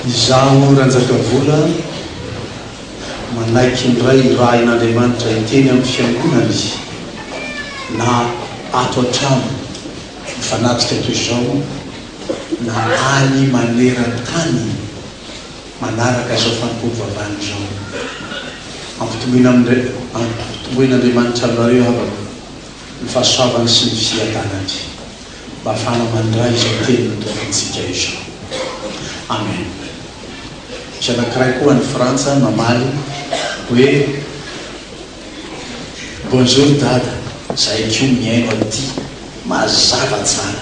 izaho ranjakavola manaiky indray raha in'andriamanitra iteny amin'ny fiangonany na ato an-trano mifanatrika toy izao na any maneran-tany manaraka zao fanompoam-bavahany zao ampitomboin'andriamanitra aminareo havako ny fahasoavany sy ny fiadanany mba ahafahana mandray izao teny nitovintsika izao. Amen. Misy anankiray koa ny Frantsa mamaly hoe bonjour dada, zahay ko miaino aty mazava tsara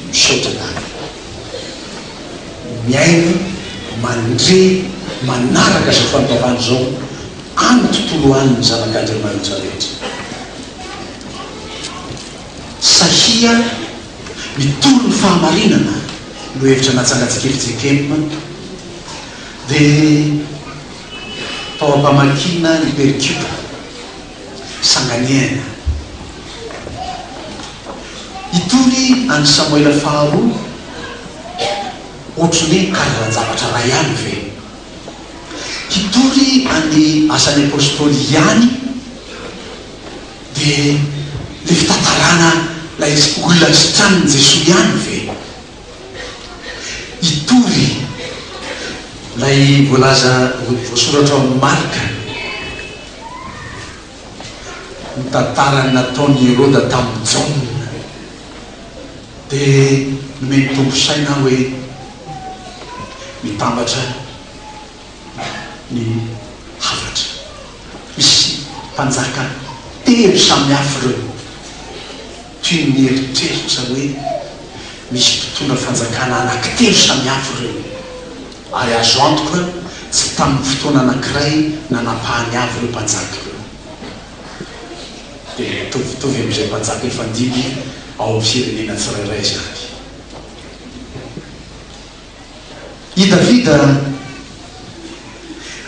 misaotra dada, miaino mandre manaraka zao fampavany zao amin'ny tontolo aniny zanak'Andriamanitra rehetra sahia mitoro ny fahamarinana no hevitra natsangatsika efijekema dia tao ampamakina ny percuta sanganiana itory any Samoela faharoa ohatrany karazan-javatra ray ihany ve itory any asany apôstôly ihany dia le fitantarana lay olona tsy tranony Jesoa ihany ve itory lay voalaza voasoratra ao amin'ny Marka ny tantarany nataony Herôda tamin'ny Jaona dia nomeny tombo saina hoe mitambatra ny havatra misy mpanjaka telo samihafa ireo toy ny eritreritra hoe misy mpitondra fanjakana anankitelo samihafa ireo ary azo antoka tsy tamin'ny fotoana anankiray nanapahany avy ireo mpanjaka ireo dia tovitovy amin'izay mpanjaka efa dimy ao amin'ny firenena tsirairay zany. I Davida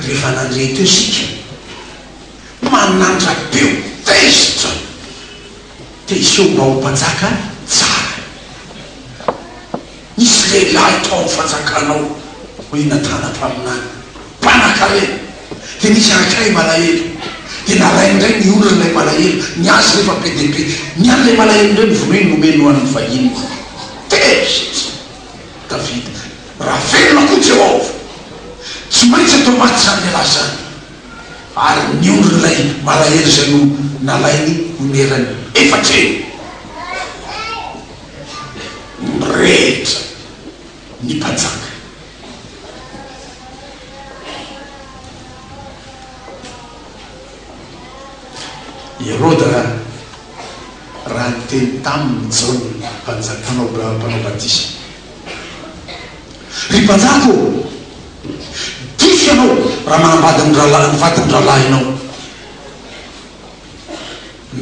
rehefa nandre teo sika manandraka beo tezitra dia iseho mba ho mpanjaka tsara nisy lehilahy tao amin'ny fanjakanao hoe natana-paminany mpanakare dia nisy anankiray malahelo dia narainy indray ny olona ilay malahelo niazy rehefa be dia be nian'ilay malahelo indray nyvonoiny nomeno an'ny vahiny tezitra Davida raha velona koa Jehovah tsy maintsy atao maty zany lehilahy zany ary ny olon'ilay malahelo izay no nalainy onerany efatreny rehetra ny mpanjaka Herôda raha nyteny taminy Jaona mpanao batisa ry mpanjako diso ianao raha manambady ny vadiny rahalahy ianao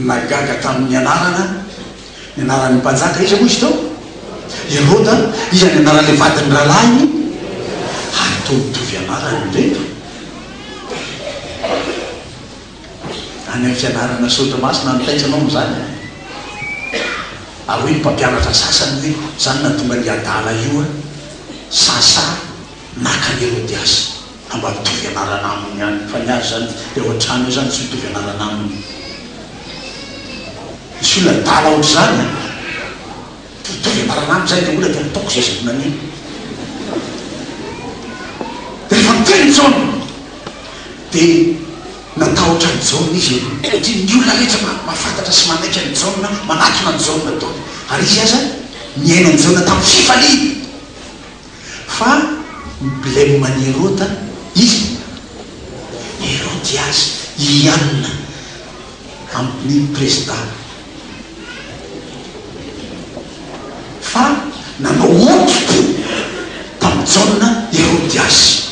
nagaga tamin'ny anaran'ny mpanjaka izy moa izy tao Herôda izy ny anaran'le vadiny rahalahy ary tovitovy anarany ndreto any amin'ny fianarana sotra masina nitaitsanao mizany ary hoe ny mpampianatra sasany hoe zany natonga ny adala io sasa naka ny Herodiasy mba mitovy anarana aminy any fa ny azy zany eo an-trano io zany tsy mitovy anarana aminy misy olona dala ohatr' zany mitovy anarana aminy zay dia olona dia ataoko zay zavonan'iny dia rehefa miteny Jaona dia natahotra ny Jaona izy satria ny olona rehetra mahafantatra sy manaiky ny Jaona manatona ny Jaona tao ary izy aza miaina ny Jaona tamin'ny fifaliana fa milemomany Herôda izy Herodiasy ianina amin'ny président fa nanao otroko tamin'ny Jaona Herodiasy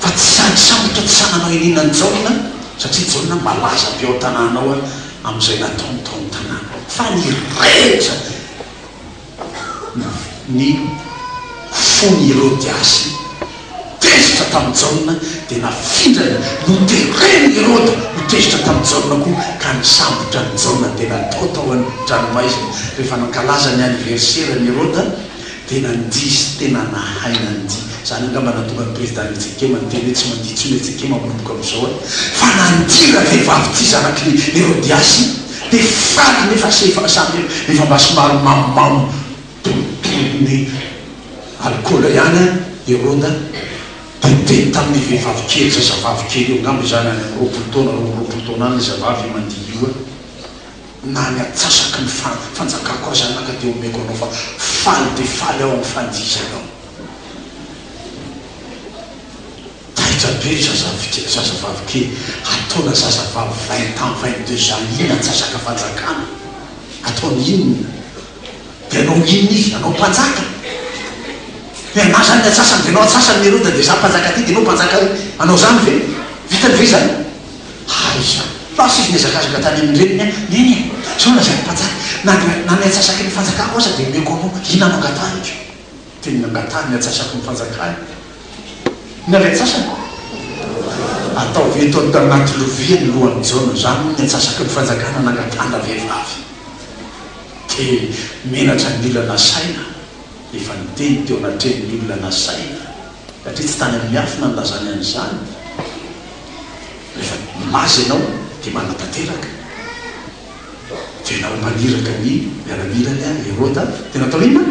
fa tsy samisambotra tsy sananao ininany Jaona satria Jaona malaza be ao tanànao amin'izay nataony tao amin'ny tanàna fa ny rehetra ny fony Herodiasy tezitra tamin'ny Jaona dia nafindrany notereny Herôda notezitra tamin'ny Jaona koa ka nisambotra ny Jaona dia natao tao any dranomaizina rehefa nankalaza ny anniversaire ny Herôda tena ndisy tena nahaina ndy zany angamba natonga ny président Tsekema nyteny hoe tsy manditsy hoe Tsekema manomboka am'izao fa nandira vehivavy ty zanaky ny Herodiasy de faly nefa samy efa mba somary mamomamo tontolony alcool ihany Heroda teny tamin'ny vehivavy kely zazavavy kely eo angamba zany any roapolo taona any zazavavy mandihy io na ny atsasaky ny fanjakako azy anaka de omeko anao fa faly de faly ao amin'ny fandizanao taitra be zazavavy kely ataona zazavavy 20 ans 22 ans ina atsasaka fanjakana ataony inona de anao inona izy anao mpanjaka na zany atsasany de anao atsasany Heroda de za mpanjaka ty de anao mpanjaka anao zany ve vitany ve zany aiza lasa izy niazakazaka tany amin'ireny neny zao na zany mpanjaka na ny atsasaky ny fanjakako aza de meko anao ina no angatany io teny angatany ny atsasaky ny fanjakany na le atsasany atao veto anaty lovia ny lohany jaona zany ny atsasaky ny fanjakana nangatana vehivavy de menatra ny olana saina efa niteny teo anatreny ny olona nasaina satria tsy tany amin'ny afina nylazany an'izany rehefa mazy ianao de manatanteraka tenao maniraka ny miaramilany a Heroda tena atao ina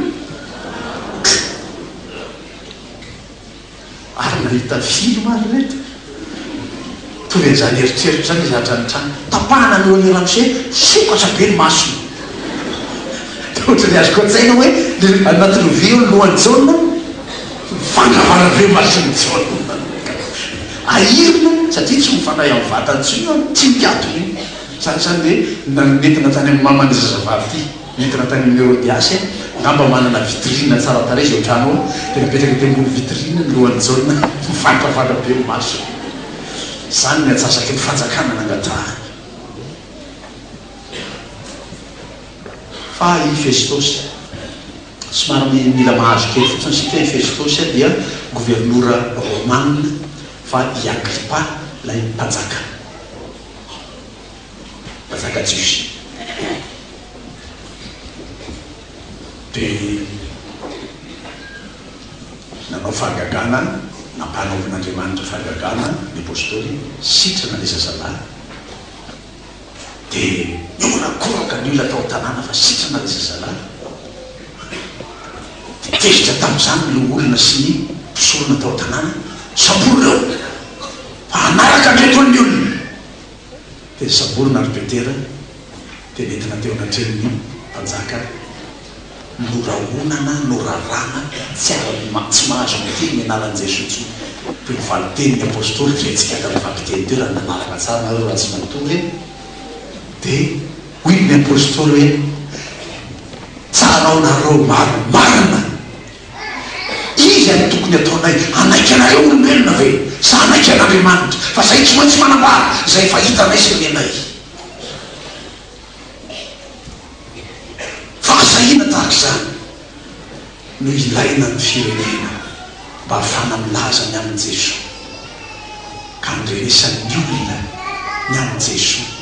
ary nahita film ary rety tovy an'izany eritreritry zany izy hatranytrany tapahana ny oan'ny Ramse sokatra be ny masony ohatrany azy koatsaina hoe anaty lovia eo lohany jaona fangavana be masony jaona airina satria tsy mifanahy amin'ny vatany tsy miato iny zany hoe nentina tany amin'ny mamany zazavavy ty nentina tany amin'ny Herodiasy ngamba manana vitrine tsara tare izy ohatrano de napetraka te ambony vitrine ny lohany jaona mifantavana be masony zany ny atsasaky ny fanjakana nangatahany fa i Festos somary mila mahazo kely fotsiny sika i Festos dia gouvernora romane fa i Agrippa lay mpanjaka Jiosy de nanao fahagagana nampanaovin'Andriamanitra fahagagana ny apôstôly sitrana le zazalahy de mionakoraka ny olona tao tanàna fa sitrana le zazalahy de tezitra tamin'izany lo olona sy ny mpisorona tao tanàna sabory reo fa anaraka ndreto ny olona de sabory na repetera de nentina teo anatren'ny mpanjaka noraonana norarana tsy mahazo amty ny analan'i Jesosy de mivaly teny ny apôstôly retsika tamivakiteny teo raha nanaraka tsara nareo raha tsy matory de hoy ny apôstôly hoe tsarao nareo maromarina izy any tokony ataonay anaiky anareo olombelona ve sa anaiky an'Andriamanitra fa zay tsy maintsy manambara zay fa hitanay sy menay fahasahina tahaka zany no ilaina ny firenena mba hafana milaza ny amin' Jesosy ka ndrenesan'ny olona ny amin' Jesosy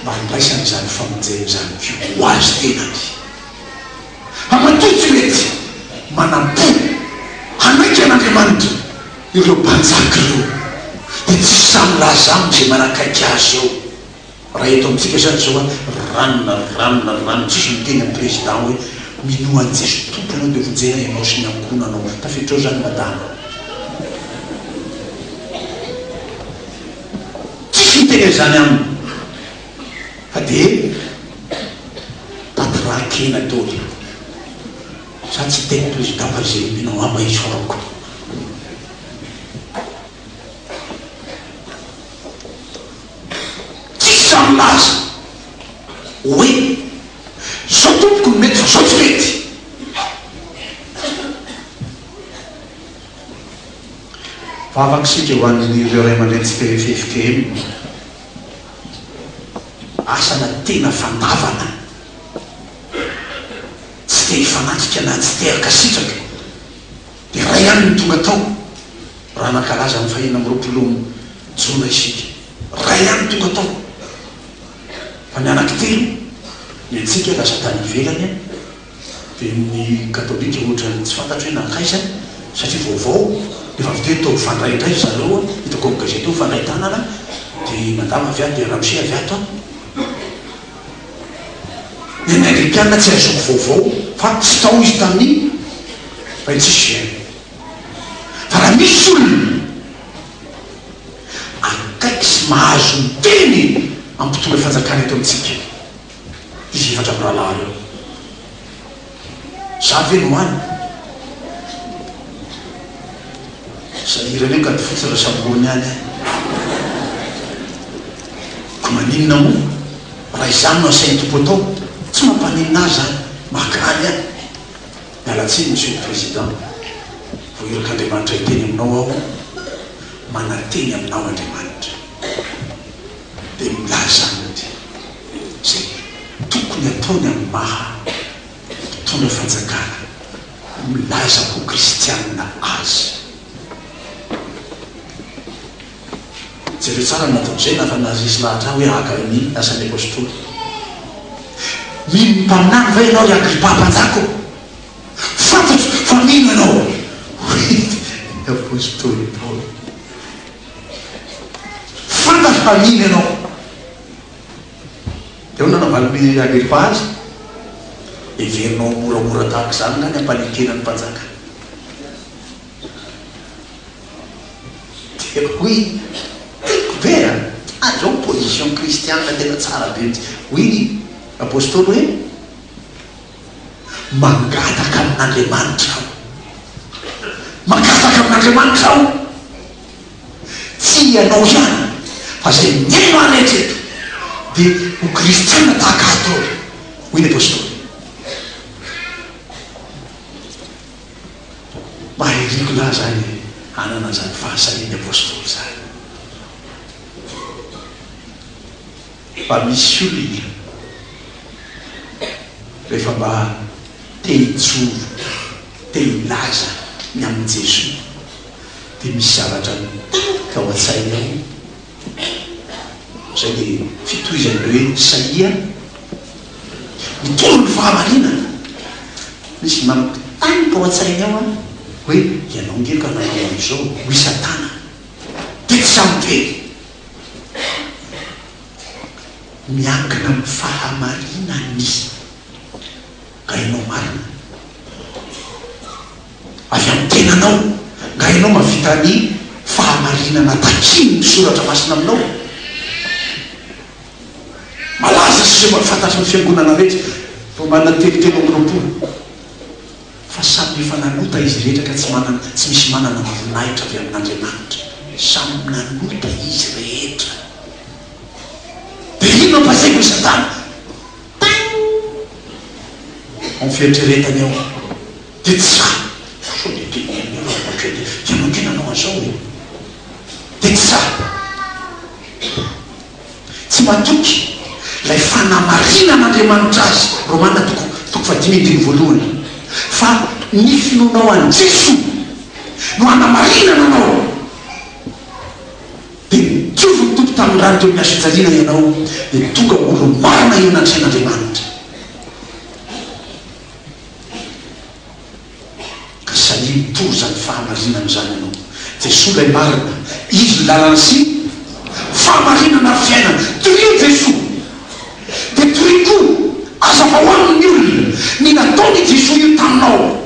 mba handraisany zany famonjeny zany ko ho azy tenany amatotsy mety manampo hanaiky an'Andriamanitra ireo mpanjaka ireo de tsy samy laza aminy zay manakaiky azy eo raha eto amitsika zany zao ranona tsisy miteny amin'ny président hoe minoany Jesosy tompo anao de vonjena ianao sy ny ankona anao tafiditra eo zany madama tsisy miteny zany aminy fa de patrakena toly sa tsy teny président fa zay minao amaisorako tsisy samy laza hoe zao tompoko ny mety fa zao tsy mety vavaky sika ho an'ireo ray aman-drentsika efefike asana tena fandavana tsy te hifanatrika na tsy teraka sitraka de ray any ny tonga tao raha nankalaza amin'ny fahina amin'ny roapolo jona isika ray any tonga tao fa ny anaky telo ny antsika lasa tany ivelany dia ny katolika ohatrany tsy fantatra hoe nankaizany satria vaovao efa avy teo tao fandray indray zareo hitako amin'ny gazety eo fandray tanana dia madama avy ato dia ramose avy ato ny anglikanina tsy azoko vaovao fa tsy tao izy tamin'ny fa tsisy iainy fa raha misy olona akaiky sy mahazo miteny ampitolo fanjakana eto amintsika izy efatra amin'ny rahalahy reo za ve no any sahirany eo ka ty fotsy raha samborony any ko maninona moa raha izany no asainy tompo atao tsy mampaninina azy zany makany any mialatsiny monsieur le président vo irak'andriamanitra hiteny aminao aho manateny aminao andriamanitra dia milaza amity zay tokony ataony amin'ny maha mpitondra fanjakana milaza ho kristianina azy jereo tsara nataon'izay nafanazy isy lahatra hoe akany asan'ny apôstoly mino mpaminany va ianao ry agripa-mpanjako fantatro fa mino ianao apôstoly paoly fantatro fa mino ianao dia ho nanavaly agripa azy everinao moramora tahaka zany ngany ampalekena ny mpanjaka dia hoy vera azao position kristianina tena tsara be mitsy hoy apôstoly hoe mangataka amin'andriamanitra aho mangataka amin'andriamanitra aho tsy ianao ihany fa zay miaino arehetraeto dia ho kristianina tahaka atao hoy ny apôstoly mahiriko lahy zany anana zany fahasaliany apôstoly zany fa misy olona rehefa mba te hijoro te hilaza ny amin'ny Jesosy dia misy zavatra ka ho an-tsainy ao zay dia fitohizan'ireo hoe Isaia mitoro ny fahamarinana misy manontany ka ho an-tsainy ao hoe ianao ngeloka nanao am'izao hoy Satana dia tsy samyteny miankina amin'ny fahamarinany nga ianao marina avy amin'ny tenanao nga ianao mavita ny fahamarinana takiny ny soratra masina aminao malaza sy zay mahafantatra ny fiangonana rehetra fa manana telotelo am'roapolo fa samy efa nanota izy rehetra ka tsy misy manana voninahitra avy amin'andriamanitra samy nanota izy rehetra dia ino ampasaiko ny Satana amin'ny fieritreretany ao dia tsy za so dia ianao kenanao an'izao e dia tsy za tsy matoky lay fanamarinan'andriamanitra azy Romana toko fa 5:voalohany fa ny finonao an Jesosy no hanamarinana anao dia mitovy ny tompo tamin'ny rano teo miasa ijaliana ianao dia tonga olo marina eo nantrain'andriamanitra ka sali mitory zany fahamarinana zany ianao Jesosy lay marina izy lalana sy fahamarinana fiainana torio Jesosy dia toriko aza fa hoan'ny olona ny nataony Jesosy io taminao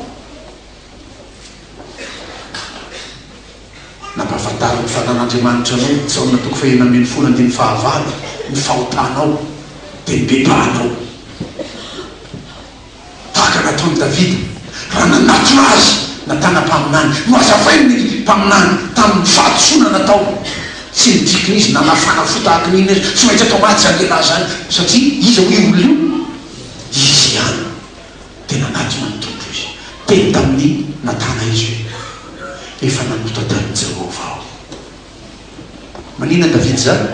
nampahafantary ny fanan'andriamanitra anao Jaona 1:19 ny fahotanao dia nibebahanao tahaka nataony Davida raha nanatona azy natana-paminany no azavainy ny mpaminany tamin'ny fahatotsona natao tsy nidikiny izy nanafana fo tahaka n'iny izy tsy maintsy atao maty zany lehilahy zany satria izy hoe olona io izy ihany dia nanatona ny tompo izy teny tamin'ny natana izy hoe efa nanota tamin'ny Jehova aho manina Davida zany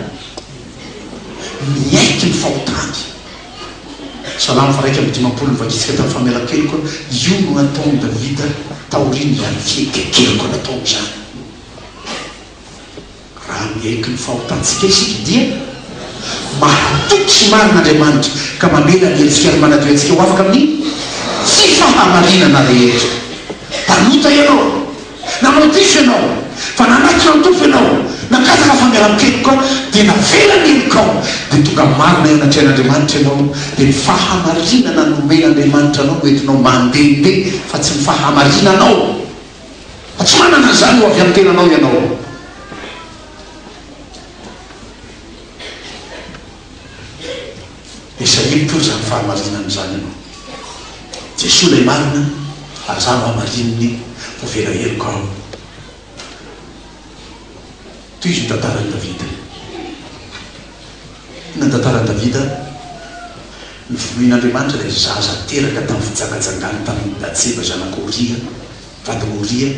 miaiky ny fahotany Salamo 1:50 vakitsika tamin'ny famelakeliko io no nataony Davida taoriny zany fiekekeliko nataony zany raha miaiky ny fahotantsika isika dia mahatoky sy marin'Andriamanitra ka mamela ny hery fiara manadio antsika ho afaka amin'ny tsy fahamarinana rehetra tanota ianao nanao diso ianao fa nanatitra mitofo ianao nakataka famiaramikely koa dia navelany elokao dia tonga marina eo anatrehan'andriamanitra ianao dia ny fahamarinana nomen'andriamanitra anao oentinao mandehandeha fa tsy ny fahamarinanao fa tsy manana zany ho avy amin'ny tenanao ianao. esaito zany fahamarinany zany ianao jesosy lay marina aza mahamarininy hovela heloka ao toy izy ny tantarany davida na tantarany davida ny vonoin'andriamanitra lay zaza teraka tamin'ny fijangajangany tamin'ny Batseba zanak'Oria vadin'Oria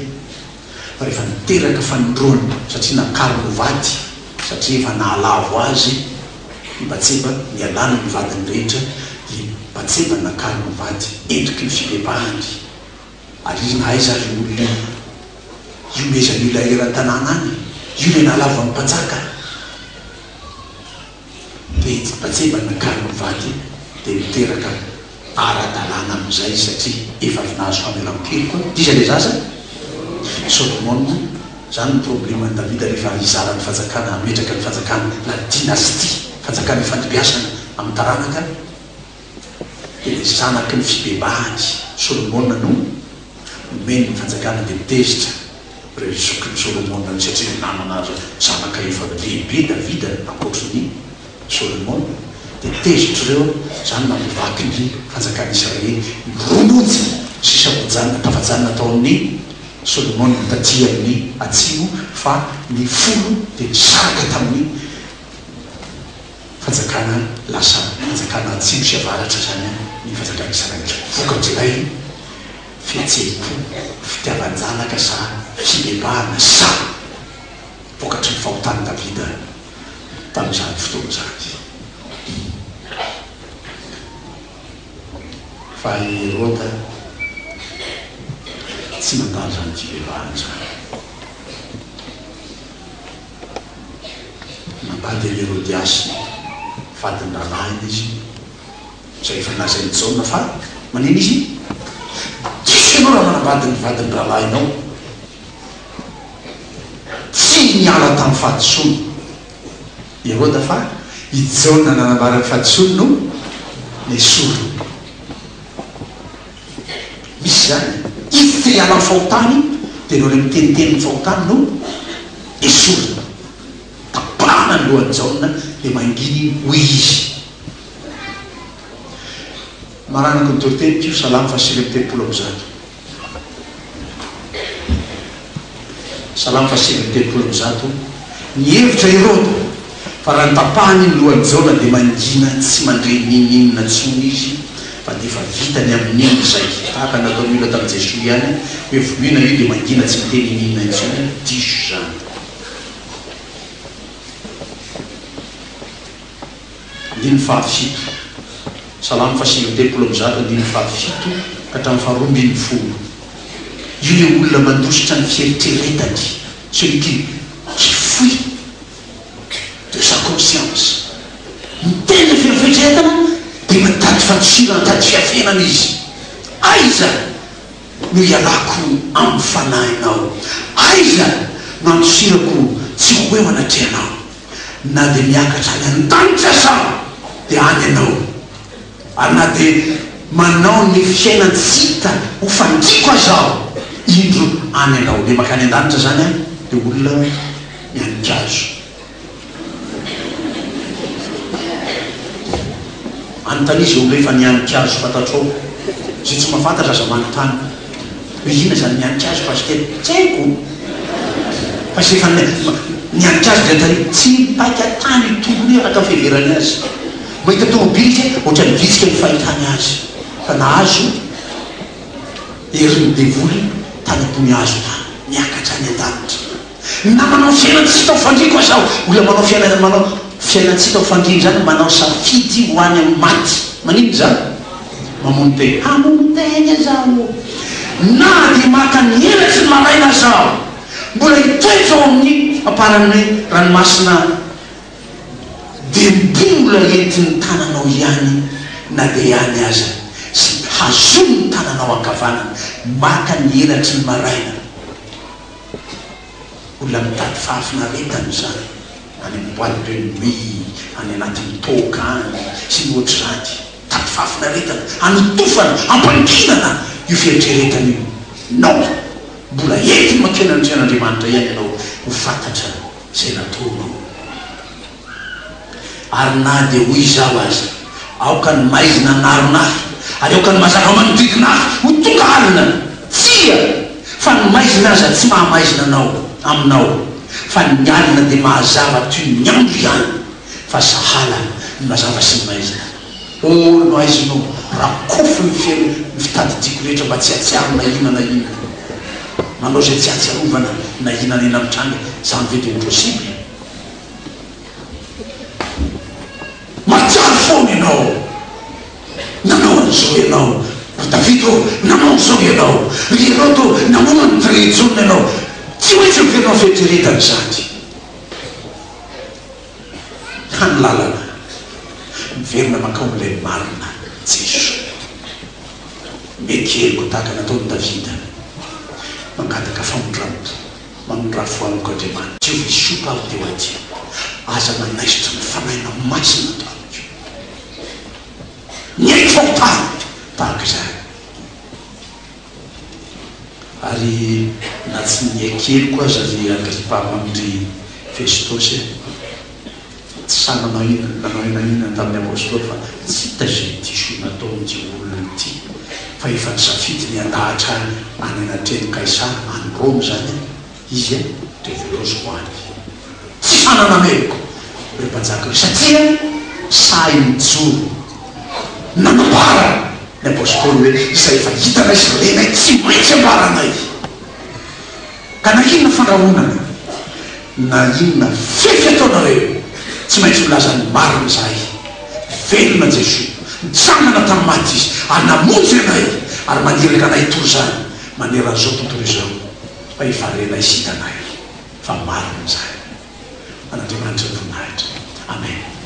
fa rehefa niteraka fanondroany satria nakary novady satria efa nahalavo azy ny Batseba nialana ny vadiny rehetra dia Batseba nakary novady endriky ny fibebahany aririna aiza ry olona io mezany io laheran-tanàna any io le nalava amin'ny mpanjaka dia Batseba nakary novady dia miteraka ara-dalàna amin'izay satria efa nahazo famelam-kely koa diza le zaza Solomona. Zany ny probleman'i Davida rehefa izarany fanjakana ametraka ny fanjakana na dynastie fanjakana ifandribiasana amin'ny taranaka dia zanaky ny fibebahany Solomona no nomeny ny fanjakana dia mitezitra ireo zokiny Solomona satria nanana zanaka efa lehibe Davida ankoatrany Solomona dia tezitra ireo zany mamovaky ny fanjakana Israely romonjy sisa vojanona tafajanona tao amin'ny Solomona tatia amin'ny atsimo fa ny folo dia nisaraka tamin'ny fanjakana lasa fanjakana atsimo sy avaratra zany ny fanjakana Israely vokatr'ilay fihetseham-po fitiavan-janaka sa fibebahana sa vokatry ny fahotany Davida tamin'izany fotoana zany. Fa Herôda tsy mandalo zany fibebahana zany nambady ny Herodiasy vadiny rahalahy izy zay efa nazainy Jaona fa maneno izy tsisy ianao raha manambady ny vadiny rahalahinao tsy niala tamin'ny fahadisoana Herôda fa i Jaona nanambarany fahadisoana no nesoro misy zany izy te hiala ny fahotany dia no le miteniteny ny fahotany no esorona tapahana ny lohan'ny Jaona dia manginy hoy izy maranako ny toriteny pio salamy fasily telopolo am'zato salamy fasily telopolo am'zato ny hevitra Herôda fa raha nitapahany ny lohan'ny Jaona dia mangina tsy mandre nininina tsony izy fa dia efa vitany amin'iny izay tahaka natao mila tamin'i Jesosy ihany hoe vonoina io dia mangina tsy miteny ininina intsony diso zany. Andiny fahafito salamy fasily telopolo am'zato andiny fahafito ka hatramin'ny faharoambin'ny folo io le olona mandositra ny fieritreretany celui qui fuit de sa conscience mitendry fieritreretana dia mitady fandosirana mitady fiafenana izy aiza no ialako amin'ny fanahinao aiza no andosirako tsy ho eo anatrehanao na dia miakatra any an-danitra zaho dia any ianao ary na dia manao ny fiainany sita ho fandriko azaho indro any ianao dia makany an-danitra zany a dia olona mianikazo anontany izy olona efa nianikazo fantatrao zay tsy mahafantatra aza manontany hoe ina zany nianikazo pasitely tsy haiko fa sy efa nianikazo dia tany tsy mipaika tany tombony araka fiheverany azy mahita tomobily zay ohatra ny vitsika ny fahitany azy fa nahazo herin'ny devoly tany ambony azo tany miakatra any an-danitra na manao fiainany tsy tao fandriko azaho olona manao fiainany manao fiainany tsy tao fandriny zany manao safidy ho any amin'ny maty manino zany mamono tegna hamono tegna zaho na dia maka ny helatsy ny maraina zaho mbola hitoetra ao amin'ny aparan'ny ranomasina dia mbola entin'ny tananao ihany na dia ihany aza sy hazony ny tananao ankavanana maka ny elatry ny maraina olona mitady fahafinaretana zany any amin'ny boîte de nuit any anatin'ny toka any sy ny ohatr'izany tady fahafinaretana anotofana ampankinana io fieritreretana io nao mbola entiny makena ny tsen'andriamanitra ihany ianao ho fantatra zay nataonao ary na dia hoy izao azy aoka ny maizina naronahy ary aoka ny mazava manodidina ahy ho tonga alina tsia fa ny maizina aza tsy mahamaizina anao aminao fa ny alina dia mahazava toy ny andro ihany fa sahala ny mazava sy ny maizina no aizinao raha kofo ny fitadidiako rehetra mba tsy atsiaro na ina na ina manao zay tsy atsiarovana na ina na ina mitranga zany ve de impossible matsiaro foana ianao nanao an'izao ianao David nanao an'izao ianao ianao to nanao ny trejona ianao tsy hoe tsy miverinao fieritreretana zany hany lalana miverina makaolay marina Jeso mekeliko tahaka nataony Davida mangataka famondrampo manondrafo amiko Andriamanitra tsy ho isopa aho teo aty aza manaisitra ny fanaina masina tamiko ny aiko faotany tahaka izany ary na tsy niekeliko aza ry Agripa mamindry Festosy tsy sananao ina nanao inanina tamin'ny apôstôly fa tsy hita zay diso nataon'ity olona ity fa efa nisafidy ny andahatra any anatreny Kaisara any Rome zany izy de velosy ho any tsy fanana ameko re mpanjaka hoe satria sahy mijoro nanambara ny apôstôly hoe zay efa hitanay sy renay tsy maintsy ambaranay ka na inona fandrahonana na inona fefy ataonareo tsy maintsy milazany marina zahay velona Jesoa mitsangana tamin'ny maty izy ary namonjy anay ary maniraka anay tory zany maneran'izao tontolo izao fa ivarenay sy hitanay fa marina zahay an'Andriamanitra ny voninahitra amen.